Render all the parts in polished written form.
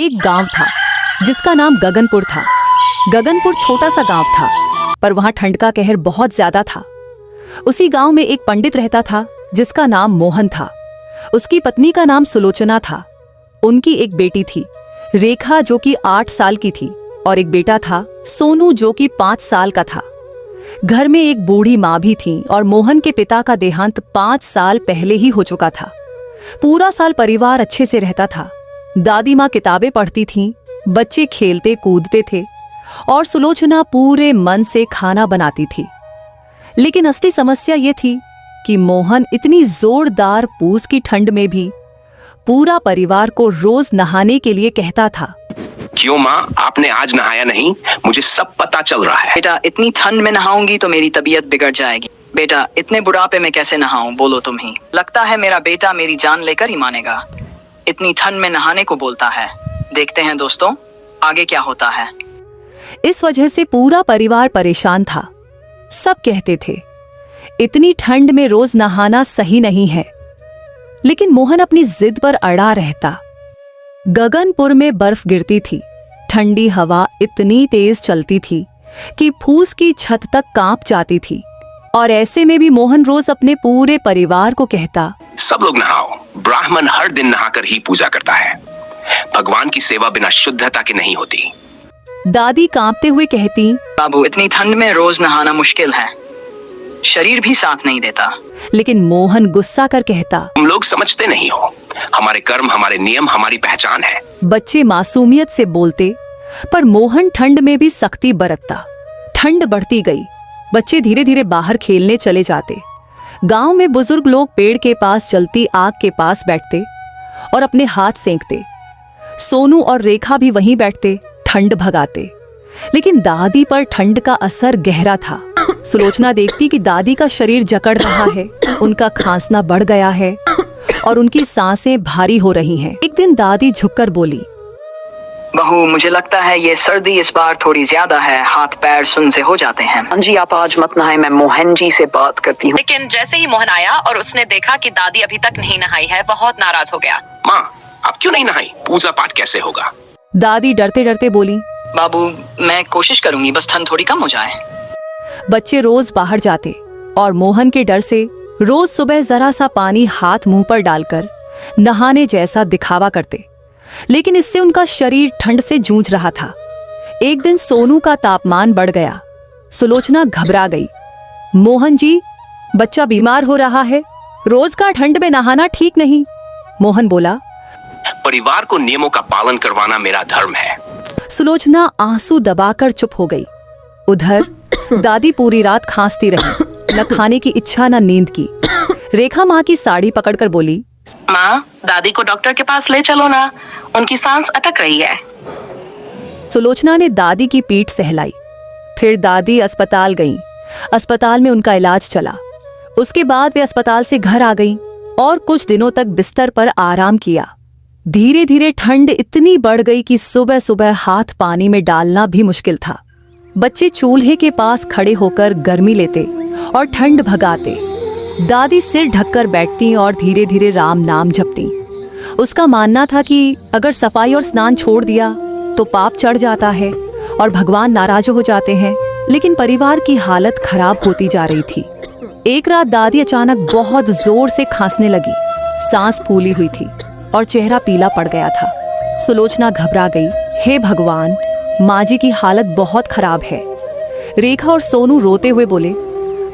एक गांव था जिसका नाम गगनपुर था। गगनपुर छोटा सा गांव था, पर वहां ठंड का कहर बहुत ज्यादा था। उसी गांव में एक पंडित रहता था जिसका नाम मोहन था। उसकी पत्नी का नाम सुलोचना था। उनकी एक बेटी थी रेखा, जो कि 8 साल की थी, और एक बेटा था सोनू, जो कि 5 साल का था। घर में एक बूढ़ी माँ भी थी और मोहन के पिता का देहांत 5 साल पहले ही हो चुका था। पूरा साल परिवार अच्छे से रहता था। दादी माँ किताबें पढ़ती थीं, बच्चे खेलते कूदते थे और सुलोचना पूरे मन से खाना बनाती थी। लेकिन असली समस्या ये थी कि मोहन इतनी जोरदार पूस की ठंड में भी पूरा परिवार को रोज नहाने के लिए कहता था। क्यों माँ, आपने आज नहाया नहीं? मुझे सब पता चल रहा है। बेटा, इतनी ठंड में नहाऊंगी तो मेरी तबीयत बिगड़ जाएगी। बेटा, इतने बुढ़ापे में कैसे नहाऊं, बोलो तुम ही। लगता है मेरा बेटा मेरी जान लेकर ही मानेगा। इतनी ठंड में नहाने को बोलता है। देखते हैं दोस्तों, आगे क्या होता है। इस वजह से पूरा परिवार परेशान था। सब कहते थे इतनी ठंड में रोज नहाना सही नहीं है, लेकिन मोहन अपनी जिद पर अड़ा रहता। गगनपुर में बर्फ गिरती थी। ठंडी हवा इतनी तेज चलती थी कि फूस की छत तक कांप जाती थी। और ऐसे में भी मोहन रोज अपने पूरे परिवार को कहता, सब लोग नहाओ। ब्राह्मण हर दिन नहाकर ही पूजा करता है। भगवान की सेवा बिना शुद्धता के नहीं होती। दादी कांपते हुए कहती, बाबू, इतनी ठंड में रोज नहाना मुश्किल है, शरीर भी साथ नहीं देता। लेकिन मोहन गुस्सा कर कहता, तुम लोग समझते नहीं हो। हमारे कर्म, हमारे नियम, हमारी पहचान है। बच्चे मासूमियत से बोलते, पर मोहन ठंड में भी सख्ती बरतता। ठंड बढ़ती गई। बच्चे धीरे धीरे बाहर खेलने चले जाते। गांव में बुजुर्ग लोग पेड़ के पास जलती आग के पास बैठते और अपने हाथ सेंकते। सोनू और रेखा भी वहीं बैठते, ठंड भगाते। लेकिन दादी पर ठंड का असर गहरा था। सुलोचना देखती कि दादी का शरीर जकड़ रहा है, उनका खांसना बढ़ गया है और उनकी सांसें भारी हो रही हैं। एक दिन दादी झुककर बोली, बहू, मुझे लगता है ये सर्दी इस बार थोड़ी ज्यादा है। हाथ पैर सुन से हो जाते हैं। जी, आप आज मत नहाए, मैं मोहन जी से बात करती हूँ। लेकिन जैसे ही मोहन आया और उसने देखा कि दादी अभी तक नहीं नहाई है, बहुत नाराज हो गया। माँ, आप क्यों नहीं नहाई? पूजा पाठ कैसे होगा? दादी डरते डरते बोली, बाबू, मैं कोशिश करूंगी, बस ठंड थोड़ी कम हो जाए। बच्चे रोज बाहर जाते और मोहन के डर से रोज सुबह जरा सा पानी हाथ मुंह पर डालकर नहाने जैसा दिखावा करते। लेकिन इससे उनका शरीर ठंड से जूझ रहा था। एक दिन सोनू का तापमान बढ़ गया। सुलोचना घबरा गई। मोहन जी, बच्चा बीमार हो रहा है, रोज का ठंड में नहाना ठीक नहीं। मोहन बोला, परिवार को नियमों का पालन करवाना मेरा धर्म है। सुलोचना आंसू दबाकर चुप हो गई। उधर दादी पूरी रात खांसती रही, न खाने की इच्छा न नींद की। रेखा माँ की साड़ी पकड़कर बोली, माँ, दादी को डॉक्टर के पास ले चलो ना, उनकी सांस अटक रही है। सुलोचना ने दादी की पीठ सहलाई। फिर दादी अस्पताल गईं। अस्पताल में उनका इलाज चला। उसके बाद वे अस्पताल से घर आ गईं और कुछ दिनों तक बिस्तर पर आराम किया। धीरे धीरे ठंड इतनी बढ़ गई कि सुबह सुबह हाथ पानी में डालना भी मुश्किल था। बच्चे चूल्हे के पास खड़े होकर गर्मी लेते और ठंड भगाते। दादी सिर ढककर बैठती और धीरे धीरे राम नाम जपती। उसका मानना था कि अगर सफाई और स्नान छोड़ दिया तो पाप चढ़ जाता है और भगवान नाराज हो जाते हैं। लेकिन परिवार की हालत खराब होती जा रही थी। एक रात दादी अचानक बहुत जोर से खांसने लगी। सांस फूली हुई थी और चेहरा पीला पड़ गया था। सुलोचना घबरा गई। हे भगवान, माँ जी की हालत बहुत खराब है। रेखा और सोनू रोते हुए बोले,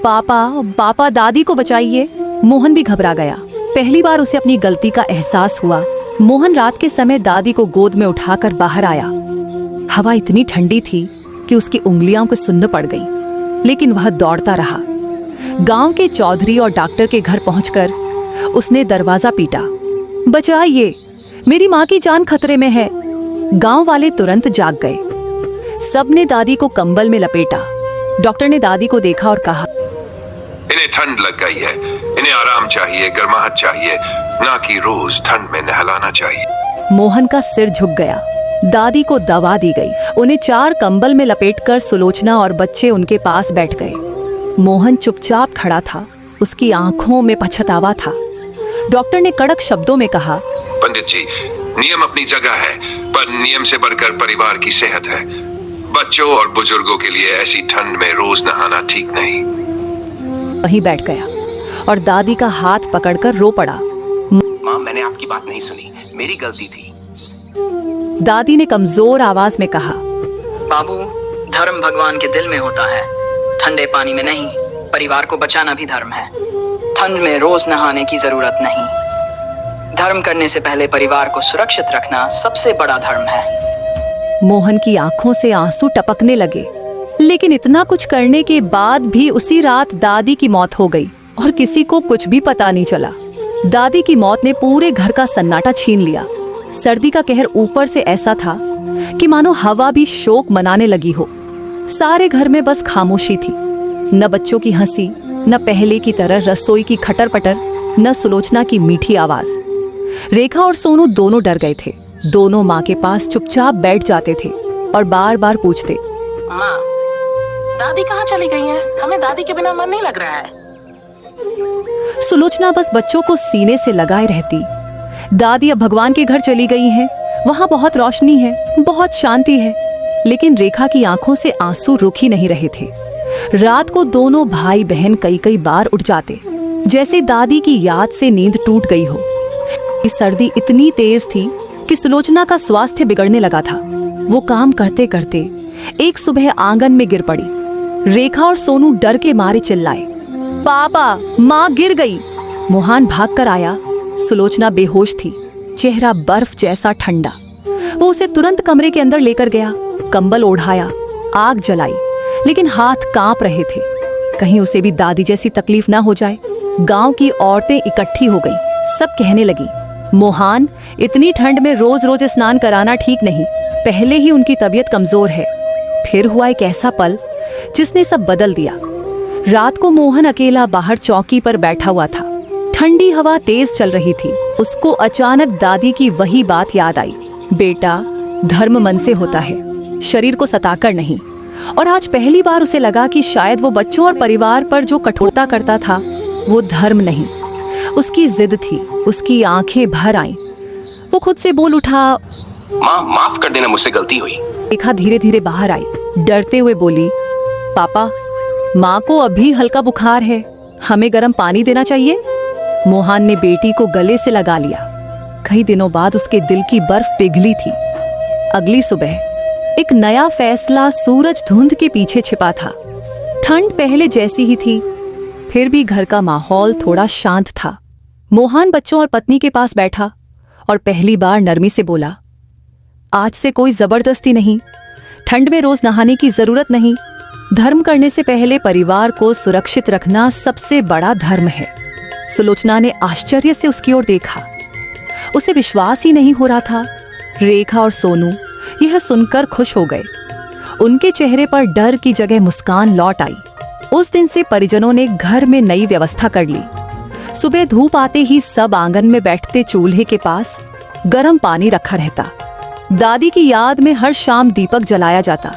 पापा दादी को बचाइए। मोहन भी घबरा गया। पहली बार उसे अपनी गलती का एहसास हुआ। मोहन रात के समय दादी को गोद में उठाकर बाहर आया। हवा इतनी ठंडी थी कि उसकी उंगलियां को सुन्न पड़ गईं, लेकिन वह दौड़ता रहा। गांव के चौधरी और डॉक्टर के घर पहुंचकर उसने दरवाजा पीटा, बचाइए, मेरी माँ की जान खतरे में है। गांव वाले तुरंत जाग गए। सबने दादी को कंबल में लपेटा। डॉक्टर ने दादी को देखा और कहा, इन्हें ठंड लग गई है, इन्हें आराम चाहिए, गर्माहट चाहिए, ना कि रोज ठंड में नहलाना चाहिए। मोहन का सिर झुक गया। दादी को दवा दी गई। उन्हें 4 कंबल में लपेटकर सुलोचना और बच्चे उनके पास बैठ गए। मोहन चुपचाप खड़ा था। उसकी आंखों में पछतावा था। डॉक्टर ने कड़क शब्दों में कहा, पंडित जी, नियम अपनी जगह है, पर नियम से बढ़कर परिवार की सेहत है। बच्चों और बुजुर्गों के लिए ऐसी ठंड में रोज नहाना ठीक नहीं। वहीं बैठ गया और दादी का हाथ पकड़कर रो पड़ा। माँ, मैंने आपकी बात नहीं सुनी, मेरी गलती थी। दादी ने कमजोर आवाज में कहा, बाबू, धर्म भगवान के दिल में होता है, ठंडे पानी में नहीं। परिवार को बचाना भी धर्म है। ठंड में रोज नहाने की जरूरत नहीं। धर्म करने से पहले परिवार को सुरक्षित रखना सबसे बड़ा धर्म है। मोहन की आंखों से आंसू टपकने लगे। लेकिन इतना कुछ करने के बाद भी उसी रात दादी की मौत हो गई और किसी को कुछ भी पता नहीं चला। दादी की मौत ने पूरे घर का सन्नाटा छीन लिया। सर्दी का कहर ऊपर से ऐसा था कि मानो हवा भी शोक मनाने लगी हो। सारे घर में बस खामोशी थी। न बच्चों की हंसी, न पहले की तरह रसोई की खटर पटर, न सुलोचना की मीठी आवाज। रेखा और सोनू दोनों डर गए थे। दोनों माँ के पास चुपचाप बैठ जाते थे और बार बार पूछते, माँ, दादी कहाँ चली गई है? हमें दादी के बिना मन नहीं लग रहा है। सुलोचना बस बच्चों को सीने से लगाए रहती। दादी अब भगवान के घर चली गई हैं। वहां बहुत रोशनी है, बहुत शांति है। लेकिन रेखा की आंखों से आंसू रुक ही नहीं रहे थे। रात को दोनों भाई बहन कई कई बार उठ जाते, जैसे दादी की याद से नींद टूट गई हो। सर्दी इतनी तेज थी कि सुलोचना का स्वास्थ्य बिगड़ने लगा था। वो काम करते करते एक सुबह आंगन में गिर पड़ी। रेखा और सोनू डर के मारे चिल्लाए, पापा, माँ गिर गई। मोहन भागकर आया। सुलोचना बेहोश थी, चेहरा बर्फ जैसा ठंडा। वो उसे तुरंत कमरे के अंदर लेकर गया, कंबल ओढ़ाया, आग जलाई, लेकिन हाथ कांप रहे थे। कहीं उसे भी दादी जैसी तकलीफ ना हो जाए। गांव की औरतें इकट्ठी हो गईं। सब कहने लगी, मोहन, इतनी ठंड में रोज रोज स्नान कराना ठीक नहीं। पहले ही उनकी तबीयत कमजोर है। फिर हुआ एक ऐसा पल जिसने सब बदल दिया। रात को मोहन अकेला बाहर चौकी पर बैठा हुआ था। ठंडी हवा तेज चल रही थी। उसको अचानक दादी की वही बात याद आई, बेटा, धर्म मन से होता है, शरीर को सताकर नहीं। और आज पहली बार उसे लगा कि शायद वो बच्चों और परिवार पर जो कठोरता करता था वो धर्म नहीं, उसकी जिद थी। उसकी आंखें भर आईं। वो खुद से बोल उठा, माँ, माफ कर देना, मुझसे गलती हुई। रेखा धीरे धीरे बाहर आई, डरते हुए बोली, पापा, माँ को अभी हल्का बुखार है, हमें गर्म पानी देना चाहिए। मोहन ने बेटी को गले से लगा लिया। कई दिनों बाद उसके दिल की बर्फ पिघली थी। अगली सुबह एक नया फैसला सूरज धुंध के पीछे छिपा था। ठंड पहले जैसी ही थी, फिर भी घर का माहौल थोड़ा शांत था। मोहन बच्चों और पत्नी के पास बैठा और पहली बार नरमी से बोला, आज से कोई जबरदस्ती नहीं, ठंड में रोज नहाने की जरूरत नहीं। धर्म करने से पहले परिवार को सुरक्षित रखना सबसे बड़ा धर्म है। सुलोचना ने आश्चर्य से उसकी ओर देखा। उसे विश्वास ही नहीं हो रहा था। रेखा और सोनू यह सुनकर खुश हो गए। उनके चेहरे पर डर की जगह मुस्कान लौट आई। उस दिन से परिजनों ने घर में नई व्यवस्था कर ली। सुबह धूप आते ही सब आंगन में बैठते चूल्हे के पास गर्म पानी रखा रहता। दादी की याद में हर शाम दीपक जलाया जाता।